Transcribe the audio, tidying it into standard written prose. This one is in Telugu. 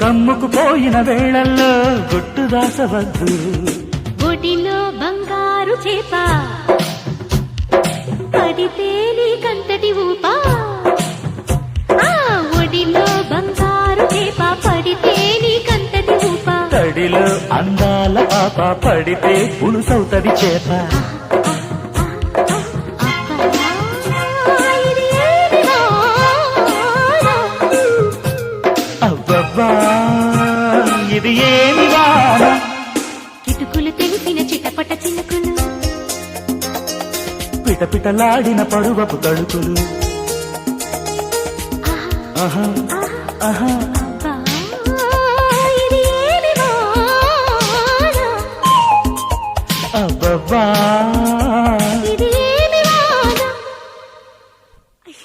కమ్ముకుపోయిన వేళల్లో గుట్టు దాసవద్దు. ఒడిలో బంగారు చేప పడితే నీ కంతటి ఊప. ఒడిలో బంగారు చేప పడితే నీ కంతటి ఊప. తడిలో అందాల పాప పడితే పులుసవుతది చేప. అబ్బబ్బా ఇది ఏమి వాన. కిటుకులు తెలిసిన చిటపట చినుకులు పిటపిటలాడిన పరువపు తడుకులు. ఆహా ఆహా ఇది ఏమి వాన. అబ్బబ్బా